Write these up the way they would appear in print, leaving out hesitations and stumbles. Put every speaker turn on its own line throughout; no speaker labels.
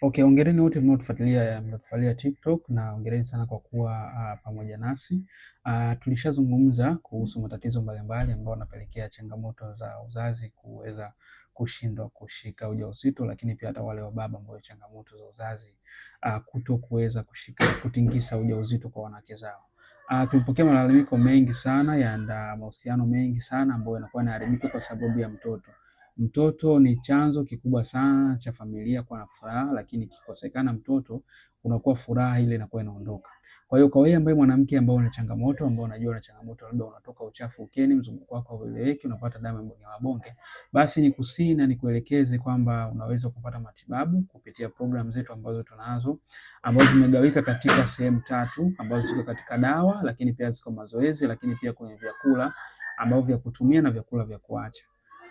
Okay, hongereni wote mnaotufuatilia TikTok na hongereni sana kwa kuwa pamoja nasi. Tulishazungumza kuhusu matatizo mbalimbali ambayo yanapelekea changamoto za uzazi kuweza kushindwa kushika ujauzito, lakini pia hata wale wa baba ambao changamoto za uzazi kuto kuweza kutingisa ujauzito kwa wanawake zao. Tulipokea malalamiko mengi sana ya mahusiano mengi sana ambayo yanakuwa yanaharibika kwa sababu ya mtoto. Mtoto ni chanzo kikubwa sana cha familia kuwa na furaha, lakini kikosekana mtoto unakuwa furaha ile inakuwa inaondoka. Kwa hiyo kwa wewe ambaye mwanamke ambaye una changamoto, ambaye unajua una changamoto, labda unatoka uchafu ukeni, mzunguko wako haueleweki, unapata damu ya mabonge, basi nikusihi na nikuelekeze kwamba unaweza kupata matibabu kupitia program zetu ambazo tunazo, ambazo zimegawika katika sehemu tatu, ambazo ziko katika dawa, lakini pia ziko mazoezi, lakini pia kwenye vyakula ambavyo vya kutumia na vyakula vya kuacha.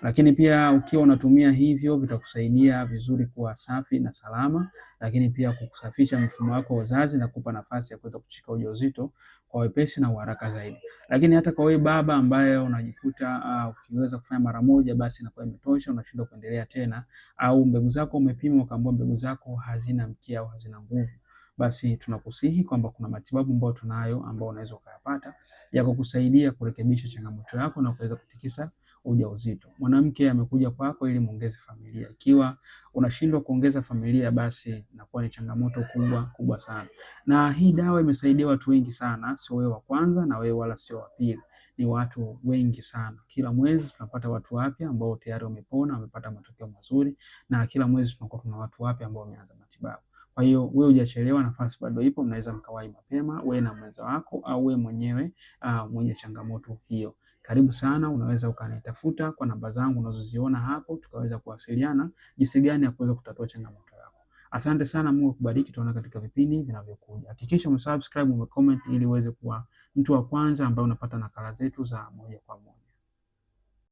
Lakini pia ukiwa unatumia hivyo vitakusaidia vizuri kuwa safi na salama, lakini pia kukusafisha mfumo wako wa uzazi na kukupa nafasi ya kuweza kushika ujauzito kwa wepesi na uharaka zaidi. Lakini hata kwa wewe baba ambaye unajikuta ukiweza kufanya mara moja basi inakuwa imetosha, unashindwa kuendelea tena, au mbegu zako umepima ukaambiwa mbegu zako hazina mkia au hazina nguvu, basi tunakusihi kwamba kuna matibabu ambayo tunayo ambayo unaweza ukayapata ya kukusaidia kurekebisha changamoto yako na kuweza kutikisa ujauzito. Mwanamke amekuja kwako ili muongeze familia. Ikiwa unashindwa kuongeza familia, basi inakuwa ni changamoto kubwa sana. Na hii dawa imesaidia watu wengi sana, sio wewe wa kwanza na wewe wala sio wa pili. Ni watu wengi sana. Kila mwezi tunapata watu wapya ambao tayari wamepona, wamepata matokeo mazuri, na kila mwezi tunakuwa tuna watu wapya ambao wameanza matibabu. Kwa hiyo wewe hujachelewa, nafasi bado ipo, mnaweza mkawahi mapema, wewe na mwenza wako au wewe mwenyewe mwenye changamoto hiyo. Karibu sana, unaweza ukanitafuta kwa namba zangu unazoziona hapo, tukaweza kuwasiliana jinsi gani ya kuweza kutatua changamoto yako. Asante sana, Mungu akubariki, tunaona katika vipindi vinavyokuja. Hakikisha umesubscribe, umecomment ili uweze kuwa mtu wa kwanza ambaye unapata nakala zetu za moja kwa moja.